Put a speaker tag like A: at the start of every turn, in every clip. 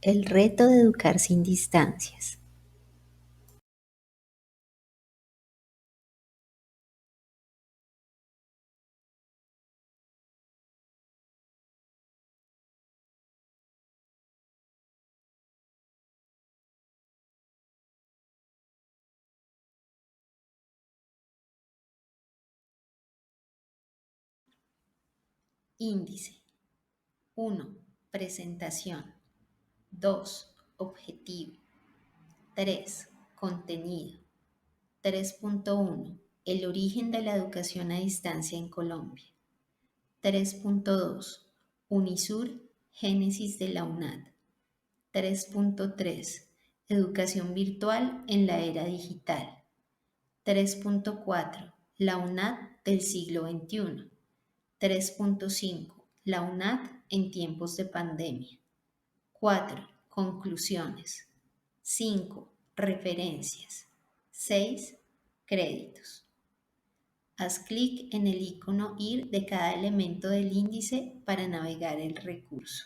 A: El reto de educar sin distancias. Índice. 1. Presentación. 2. Objetivo. 3. Contenido. 3.1. El origen de la educación a distancia en Colombia. 3.2. UNISUR, génesis de la UNAD. 3.3. Educación virtual en la era digital. 3.4. La UNAD del siglo XXI. 3.5. La UNAD en tiempos de pandemia. 4. Conclusiones. 5. Referencias. 6. Créditos. Haz clic en el icono IR de cada elemento del índice para navegar el recurso.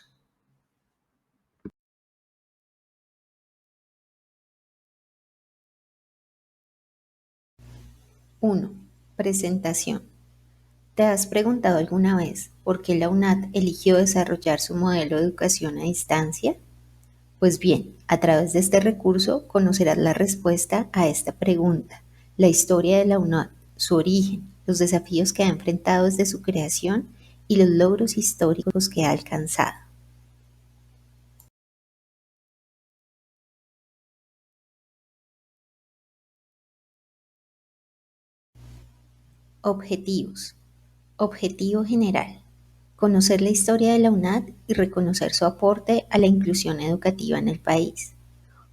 A: 1. Presentación. ¿Te has preguntado alguna vez por qué la UNAD eligió desarrollar su modelo de educación a distancia? Pues bien, a través de este recurso conocerás la respuesta a esta pregunta, la historia de la UNAD, su origen, los desafíos que ha enfrentado desde su creación y los logros históricos que ha alcanzado. Objetivos. Objetivo general. Conocer la historia de la UNAD y reconocer su aporte a la inclusión educativa en el país.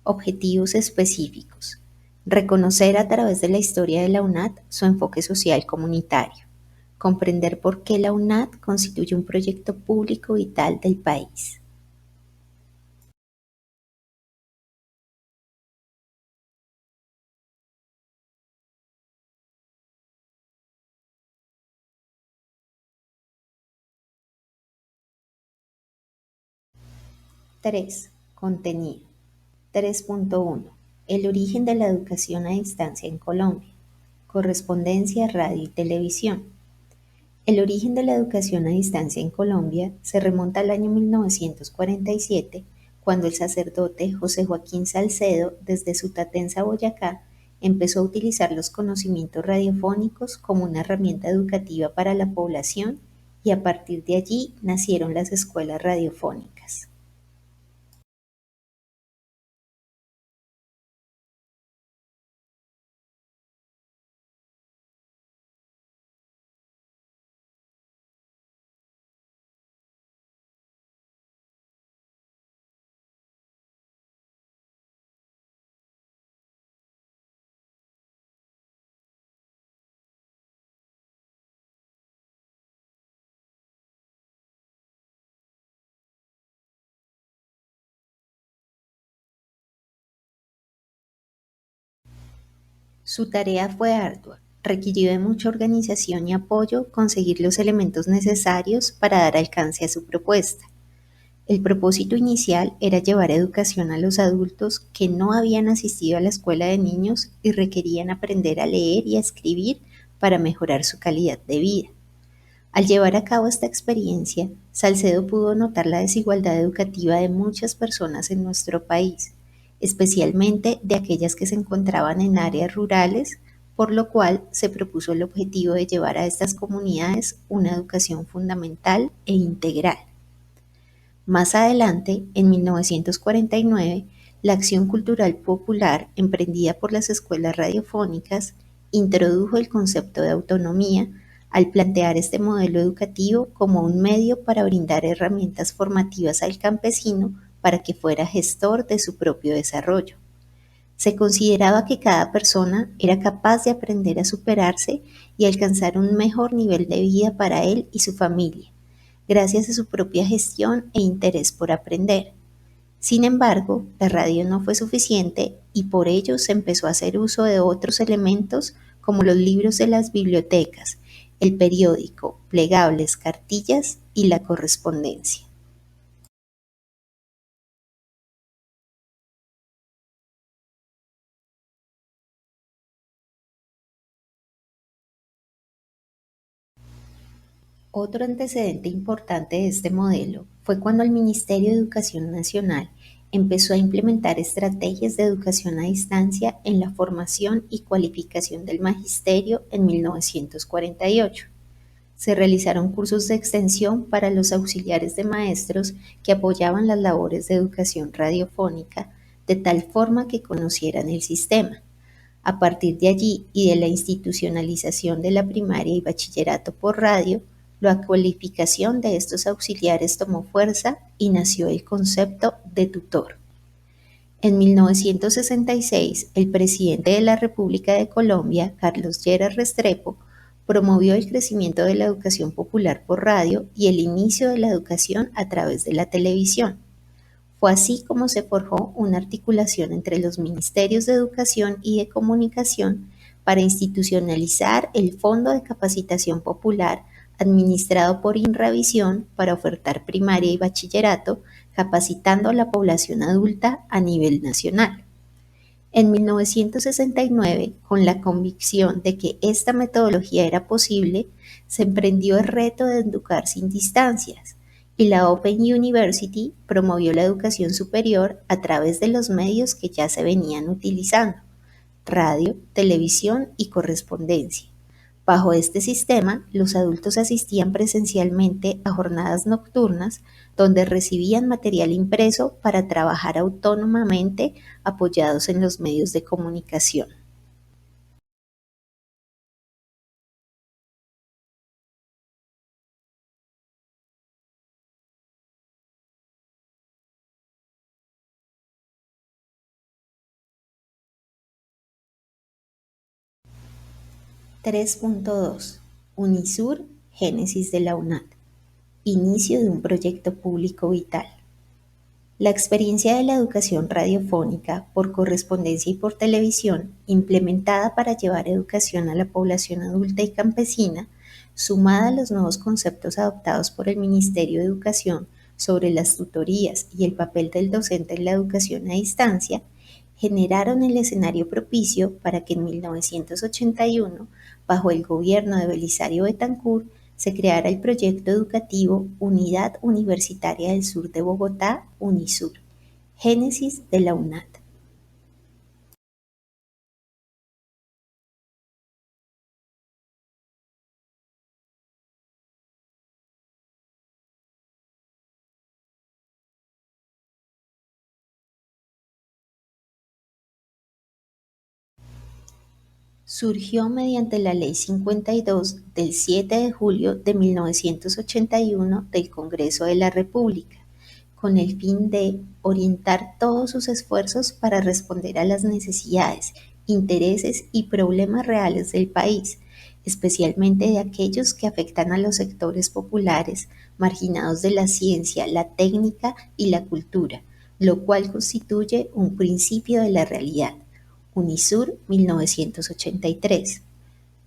A: Objetivos específicos. Reconocer a través de la historia de la UNAD su enfoque social comunitario. Comprender por qué la UNAD constituye un proyecto público vital del país. Tres. Contenido. 3.1. El origen de la educación a distancia en Colombia. Correspondencia, radio y televisión. El origen de la educación a distancia en Colombia se remonta al año 1947, cuando el sacerdote José Joaquín Salcedo, desde Sutatenza, Boyacá, empezó a utilizar los conocimientos radiofónicos como una herramienta educativa para la población y a partir de allí nacieron las escuelas radiofónicas. Su tarea fue ardua, requirió de mucha organización y apoyo conseguir los elementos necesarios para dar alcance a su propuesta. El propósito inicial era llevar educación a los adultos que no habían asistido a la escuela de niños y requerían aprender a leer y a escribir para mejorar su calidad de vida. Al llevar a cabo esta experiencia, Salcedo pudo notar la desigualdad educativa de muchas personas en nuestro país, especialmente de aquellas que se encontraban en áreas rurales, por lo cual se propuso el objetivo de llevar a estas comunidades una educación fundamental e integral. Más adelante, en 1949, la Acción Cultural Popular, emprendida por las escuelas radiofónicas, introdujo el concepto de autonomía al plantear este modelo educativo como un medio para brindar herramientas formativas al campesino para que fuera gestor de su propio desarrollo. Se consideraba que cada persona era capaz de aprender a superarse y alcanzar un mejor nivel de vida para él y su familia, gracias a su propia gestión e interés por aprender. Sin embargo, la radio no fue suficiente y por ello se empezó a hacer uso de otros elementos como los libros de las bibliotecas, el periódico, plegables, cartillas y la correspondencia. Otro antecedente importante de este modelo fue cuando el Ministerio de Educación Nacional empezó a implementar estrategias de educación a distancia en la formación y cualificación del magisterio en 1948. Se realizaron cursos de extensión para los auxiliares de maestros que apoyaban las labores de educación radiofónica de tal forma que conocieran el sistema. A partir de allí y de la institucionalización de la primaria y bachillerato por radio, la cualificación de estos auxiliares tomó fuerza y nació el concepto de tutor. En 1966, el presidente de la República de Colombia, Carlos Lleras Restrepo, promovió el crecimiento de la educación popular por radio y el inicio de la educación a través de la televisión. Fue así como se forjó una articulación entre los ministerios de Educación y de Comunicación para institucionalizar el Fondo de Capacitación Popular administrado por Inravisión para ofertar primaria y bachillerato, capacitando a la población adulta a nivel nacional. En 1969, con la convicción de que esta metodología era posible, se emprendió el reto de educar sin distancias y la Open University promovió la educación superior a través de los medios que ya se venían utilizando: radio, televisión y correspondencia. Bajo este sistema, los adultos asistían presencialmente a jornadas nocturnas donde recibían material impreso para trabajar autónomamente apoyados en los medios de comunicación. 3.2. UNISUR, génesis de la UNAD. Inicio de un proyecto público vital. La experiencia de la educación radiofónica por correspondencia y por televisión, implementada para llevar educación a la población adulta y campesina, sumada a los nuevos conceptos adoptados por el Ministerio de Educación sobre las tutorías y el papel del docente en la educación a distancia, generaron el escenario propicio para que en 1981, bajo el gobierno de Belisario Betancur, se creara el proyecto educativo Unidad Universitaria del Sur de Bogotá, UNISUR, génesis de la UNAD. Surgió mediante la Ley 52 del 7 de julio de 1981 del Congreso de la República, con el fin de orientar todos sus esfuerzos para responder a las necesidades, intereses y problemas reales del país, especialmente de aquellos que afectan a los sectores populares marginados de la ciencia, la técnica y la cultura, lo cual constituye un principio de la realidad. UNISUR 1983.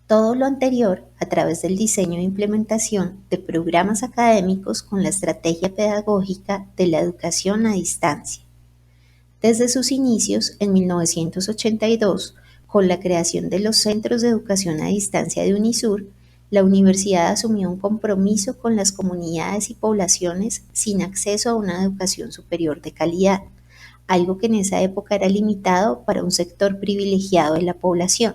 A: Todo lo anterior a través del diseño e implementación de programas académicos con la estrategia pedagógica de la educación a distancia. Desde sus inicios, en 1982, con la creación de los Centros de Educación a Distancia de UNISUR, la universidad asumió un compromiso con las comunidades y poblaciones sin acceso a una educación superior de calidad, algo que en esa época era limitado para un sector privilegiado de la población.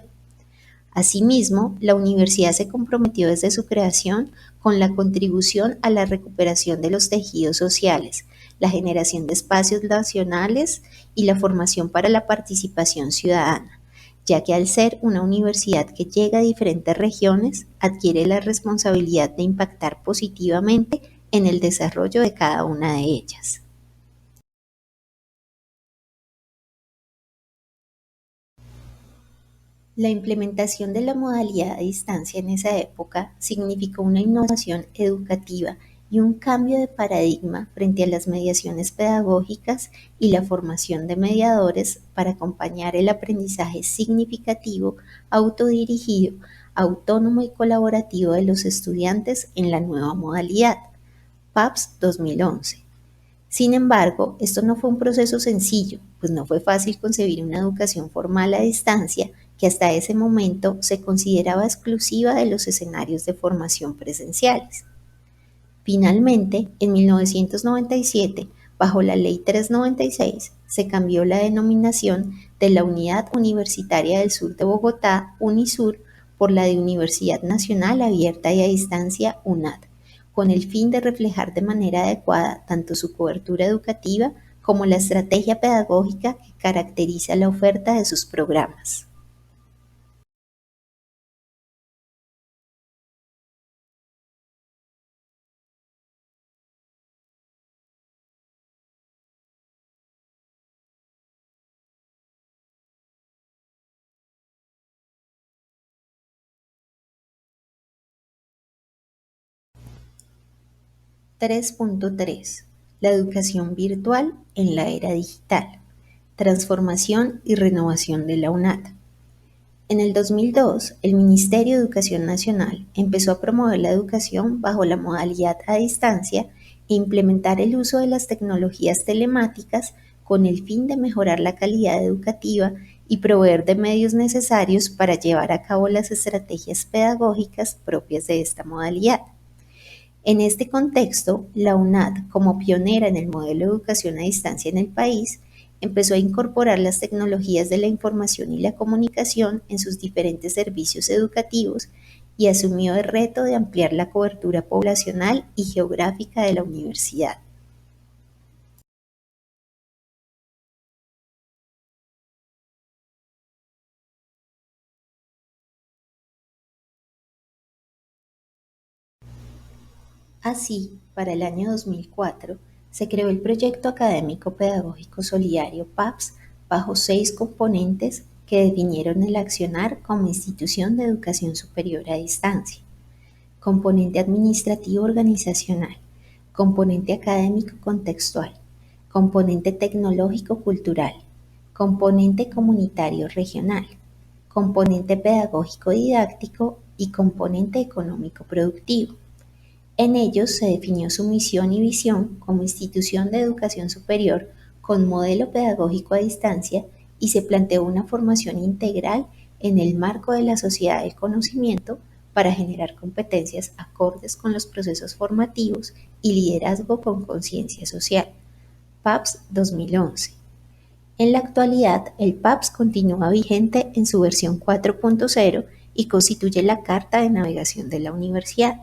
A: Asimismo, la universidad se comprometió desde su creación con la contribución a la recuperación de los tejidos sociales, la generación de espacios nacionales y la formación para la participación ciudadana, ya que al ser una universidad que llega a diferentes regiones, adquiere la responsabilidad de impactar positivamente en el desarrollo de cada una de ellas. La implementación de la modalidad a distancia en esa época significó una innovación educativa y un cambio de paradigma frente a las mediaciones pedagógicas y la formación de mediadores para acompañar el aprendizaje significativo, autodirigido, autónomo y colaborativo de los estudiantes en la nueva modalidad. PAPS 2011. Sin embargo, esto no fue un proceso sencillo, pues no fue fácil concebir una educación formal a distancia que hasta ese momento se consideraba exclusiva de los escenarios de formación presenciales. Finalmente, en 1997, bajo la Ley 396, se cambió la denominación de la Unidad Universitaria del Sur de Bogotá, UNISUR, por la de Universidad Nacional Abierta y a Distancia, UNAD, con el fin de reflejar de manera adecuada tanto su cobertura educativa como la estrategia pedagógica que caracteriza la oferta de sus programas. 3.3. La educación virtual en la era digital. Transformación y renovación de la UNAD. En el 2002, el Ministerio de Educación Nacional empezó a promover la educación bajo la modalidad a distancia e implementar el uso de las tecnologías telemáticas con el fin de mejorar la calidad educativa y proveer de medios necesarios para llevar a cabo las estrategias pedagógicas propias de esta modalidad. En este contexto, la UNAD, como pionera en el modelo de educación a distancia en el país, empezó a incorporar las tecnologías de la información y la comunicación en sus diferentes servicios educativos y asumió el reto de ampliar la cobertura poblacional y geográfica de la universidad. Así, para el año 2004, se creó el Proyecto Académico Pedagógico Solidario PAPS bajo 6 componentes que definieron el accionar como institución de educación superior a distancia: componente administrativo organizacional, componente académico contextual, componente tecnológico cultural, componente comunitario regional, componente pedagógico didáctico y componente económico productivo. En ellos se definió su misión y visión como institución de educación superior con modelo pedagógico a distancia y se planteó una formación integral en el marco de la sociedad del conocimiento para generar competencias acordes con los procesos formativos y liderazgo con conciencia social. PAPS 2011. En la actualidad, el PAPS continúa vigente en su versión 4.0 y constituye la carta de navegación de la universidad.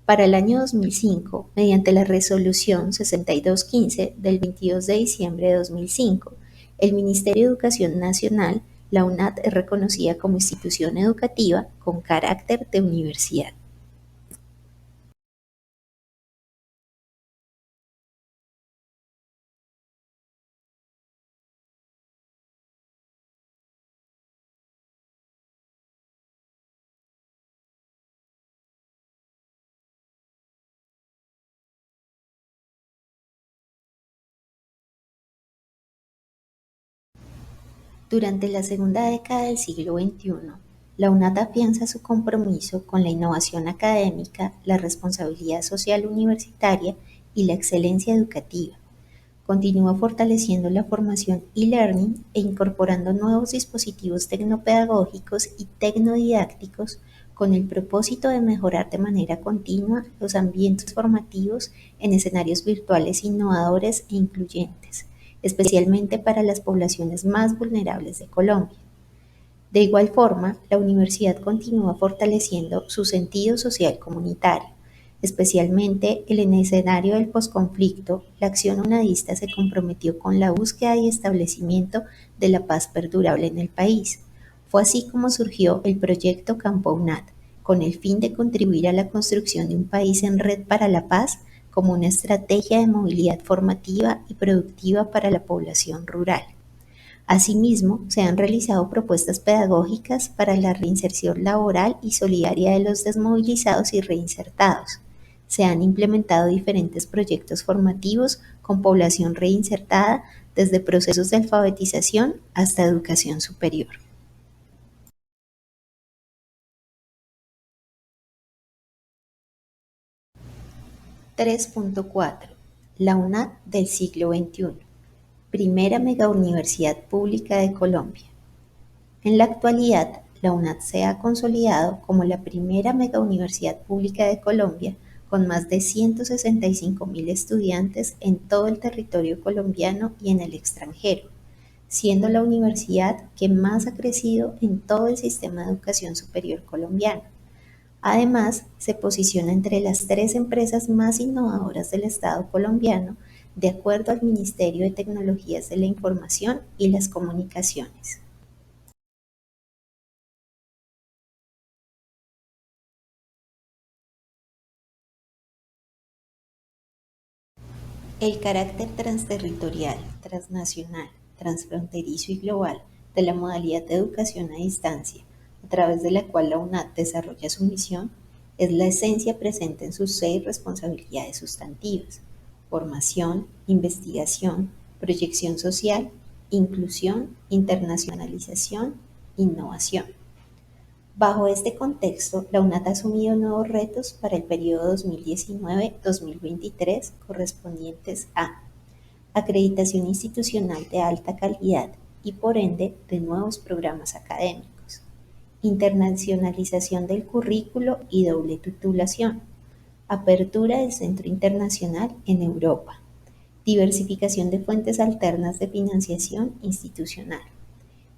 A: Para el año 2005, mediante la Resolución 6215 del 22 de diciembre de 2005, el Ministerio de Educación Nacional, la UNAD, es reconocida como institución educativa con carácter de universidad. Durante la segunda década del siglo XXI, la UNAD afianza su compromiso con la innovación académica, la responsabilidad social universitaria y la excelencia educativa. Continúa fortaleciendo la formación e-learning e incorporando nuevos dispositivos tecnopedagógicos y tecnodidácticos con el propósito de mejorar de manera continua los ambientes formativos en escenarios virtuales innovadores e incluyentes, especialmente para las poblaciones más vulnerables de Colombia. De igual forma, la universidad continúa fortaleciendo su sentido social comunitario, especialmente en el escenario del posconflicto. La acción unadista se comprometió con la búsqueda y establecimiento de la paz perdurable en el país. Fue así como surgió el proyecto Campo UNAD, con el fin de contribuir a la construcción de un país en red para la paz como una estrategia de movilidad formativa y productiva para la población rural. Asimismo, se han realizado propuestas pedagógicas para la reinserción laboral y solidaria de los desmovilizados y reinsertados. Se han implementado diferentes proyectos formativos con población reinsertada, desde procesos de alfabetización hasta educación superior. 3.4. La UNAD del siglo XXI. Primera megauniversidad pública de Colombia. En la actualidad, la UNAD se ha consolidado como la primera megauniversidad pública de Colombia con más de 165.000 estudiantes en todo el territorio colombiano y en el extranjero, siendo la universidad que más ha crecido en todo el sistema de educación superior colombiano. Además, se posiciona entre las 3 empresas más innovadoras del Estado colombiano, de acuerdo al Ministerio de Tecnologías de la Información y las Comunicaciones. El carácter transterritorial, transnacional, transfronterizo y global de la modalidad de educación a distancia, a través de la cual la UNAD desarrolla su misión, es la esencia presente en sus 6 responsabilidades sustantivas: formación, investigación, proyección social, inclusión, internacionalización, innovación. Bajo este contexto, la UNAT ha asumido nuevos retos para el periodo 2019-2023 correspondientes a acreditación institucional de alta calidad y, por ende, de nuevos programas académicos, internacionalización del currículo y doble titulación, apertura del Centro Internacional en Europa, diversificación de fuentes alternas de financiación institucional.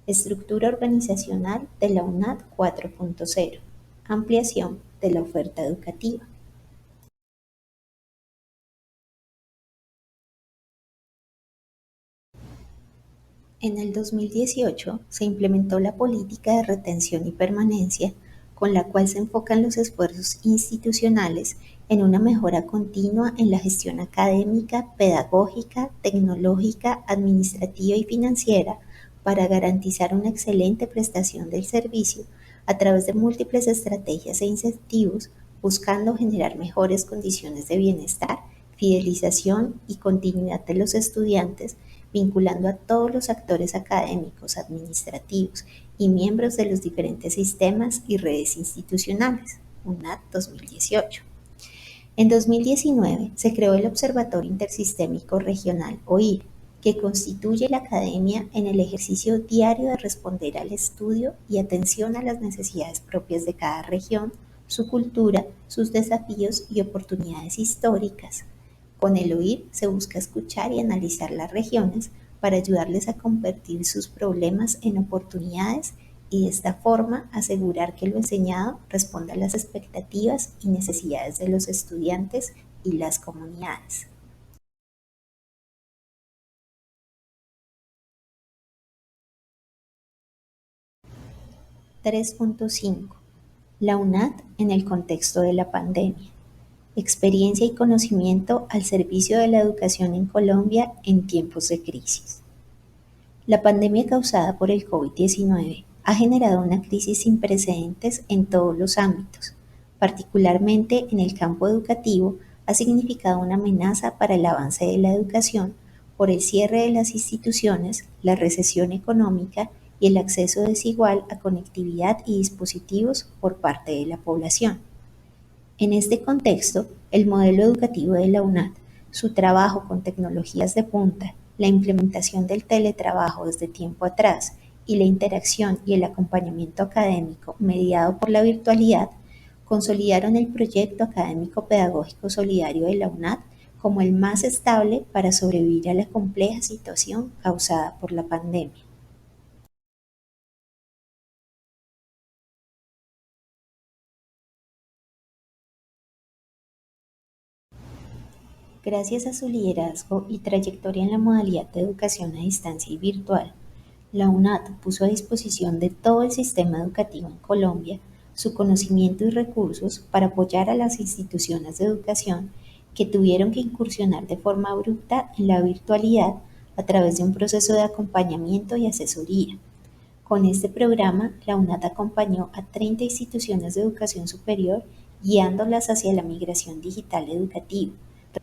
A: Estructura organizacional de la UNAD 4.0. Ampliación de la oferta educativa. En el 2018 se implementó la política de retención y permanencia, con la cual se enfocan los esfuerzos institucionales en una mejora continua en la gestión académica, pedagógica, tecnológica, administrativa y financiera para garantizar una excelente prestación del servicio a través de múltiples estrategias e incentivos, buscando generar mejores condiciones de bienestar, fidelización y continuidad de los estudiantes, vinculando a todos los actores académicos, administrativos y miembros de los diferentes sistemas y redes institucionales. UNAD 2018. En 2019 se creó el Observatorio Intersistémico Regional OIR, que constituye la academia en el ejercicio diario de responder al estudio y atención a las necesidades propias de cada región, su cultura, sus desafíos y oportunidades históricas. Con el OIR se busca escuchar y analizar las regiones para ayudarles a convertir sus problemas en oportunidades y de esta forma asegurar que lo enseñado responda a las expectativas y necesidades de los estudiantes y las comunidades. 3.5. La UNAD en el contexto de la pandemia. Experiencia y conocimiento al servicio de la educación en Colombia en tiempos de crisis. La pandemia causada por el COVID-19 ha generado una crisis sin precedentes en todos los ámbitos. Particularmente en el campo educativo, ha significado una amenaza para el avance de la educación por el cierre de las instituciones, la recesión económica y el acceso desigual a conectividad y dispositivos por parte de la población. En este contexto, el modelo educativo de la UNAD, su trabajo con tecnologías de punta, la implementación del teletrabajo desde tiempo atrás y la interacción y el acompañamiento académico mediado por la virtualidad, consolidaron el proyecto académico pedagógico solidario de la UNAD como el más estable para sobrevivir a la compleja situación causada por la pandemia. Gracias a su liderazgo y trayectoria en la modalidad de educación a distancia y virtual, la UNAD puso a disposición de todo el sistema educativo en Colombia su conocimiento y recursos para apoyar a las instituciones de educación que tuvieron que incursionar de forma abrupta en la virtualidad a través de un proceso de acompañamiento y asesoría. Con este programa, la UNAD acompañó a 30 instituciones de educación superior guiándolas hacia la migración digital educativa,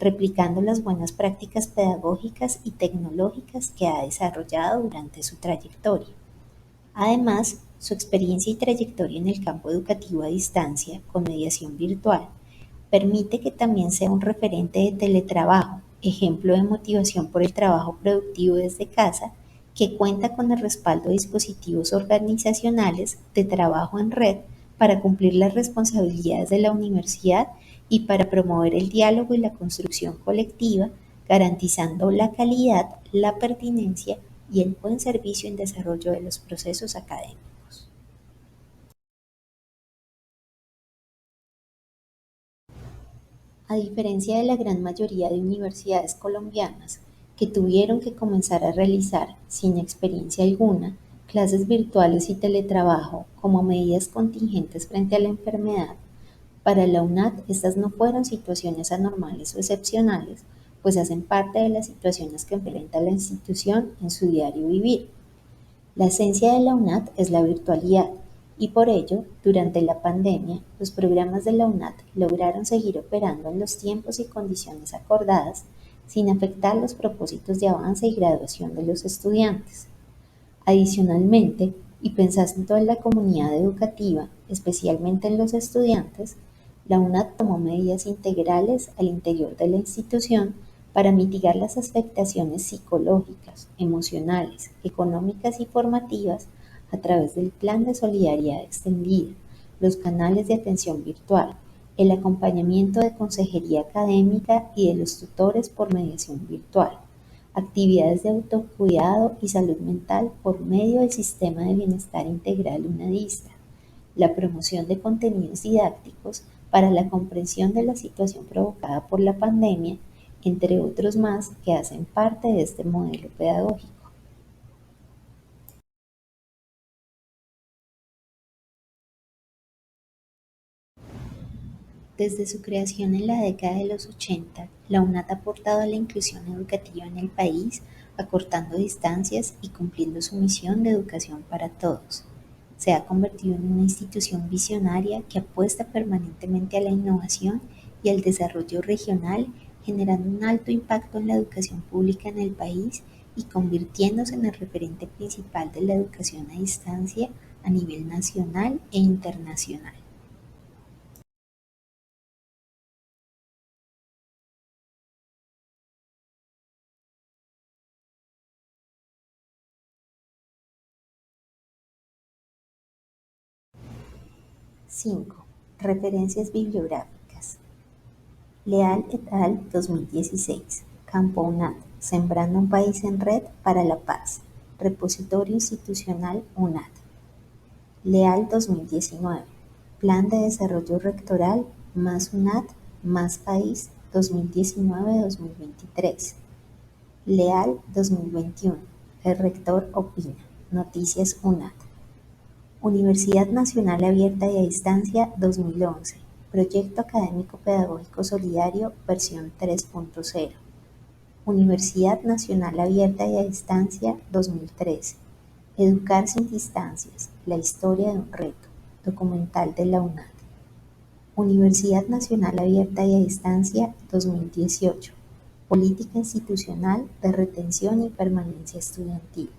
A: replicando las buenas prácticas pedagógicas y tecnológicas que ha desarrollado durante su trayectoria. Además, su experiencia y trayectoria en el campo educativo a distancia, con mediación virtual, permite que también sea un referente de teletrabajo, ejemplo de motivación por el trabajo productivo desde casa, que cuenta con el respaldo de dispositivos organizacionales de trabajo en red para cumplir las responsabilidades de la universidad y para promover el diálogo y la construcción colectiva, garantizando la calidad, la pertinencia y el buen servicio en desarrollo de los procesos académicos. A diferencia de la gran mayoría de universidades colombianas, que tuvieron que comenzar a realizar, sin experiencia alguna, clases virtuales y teletrabajo como medidas contingentes frente a la enfermedad, para la UNAD estas no fueron situaciones anormales o excepcionales, pues hacen parte de las situaciones que enfrenta la institución en su diario vivir. La esencia de la UNAD es la virtualidad y por ello, durante la pandemia, los programas de la UNAD lograron seguir operando en los tiempos y condiciones acordadas sin afectar los propósitos de avance y graduación de los estudiantes. Adicionalmente, y pensando en la comunidad educativa, especialmente en los estudiantes, la UNAD tomó medidas integrales al interior de la institución para mitigar las afectaciones psicológicas, emocionales, económicas y formativas a través del Plan de Solidaridad Extendida, los canales de atención virtual, el acompañamiento de consejería académica y de los tutores por mediación virtual, actividades de autocuidado y salud mental por medio del Sistema de Bienestar Integral UNADista, la promoción de contenidos didácticos para la comprensión de la situación provocada por la pandemia, entre otros más que hacen parte de este modelo pedagógico. Desde su creación en la década de los 80, la UNAD ha aportado a la inclusión educativa en el país, acortando distancias y cumpliendo su misión de educación para todos. Se ha convertido en una institución visionaria que apuesta permanentemente a la innovación y al desarrollo regional, generando un alto impacto en la educación pública en el país y convirtiéndose en el referente principal de la educación a distancia a nivel nacional e internacional. 5. Referencias bibliográficas. Leal et al. 2016. Campo UNAD. Sembrando un país en red para la paz. Repositorio institucional UNAD. Leal 2019. Plan de Desarrollo Rectoral más UNAD más País 2019-2023. Leal 2021. El rector opina. Noticias UNAD. Universidad Nacional Abierta y a Distancia 2011. Proyecto Académico Pedagógico Solidario versión 3.0. Universidad Nacional Abierta y a Distancia 2013. Educar sin distancias. La historia de un reto. Documental de la UNAD. Universidad Nacional Abierta y a Distancia 2018. Política institucional de retención y permanencia estudiantil.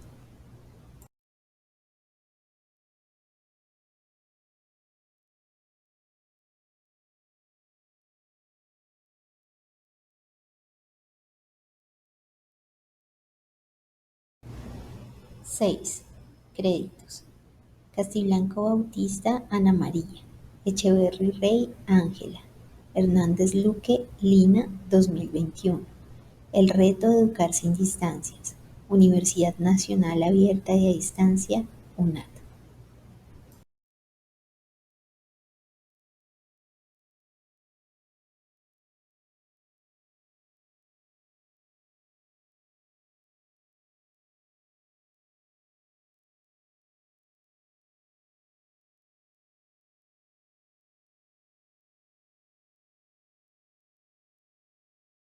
A: 6. Créditos. Castiblanco Bautista, Ana María. Echeverry Rey, Ángela. Hernández Luque, Lina, 2021. El reto de educar sin distancias. Universidad Nacional Abierta y a Distancia, UNAD.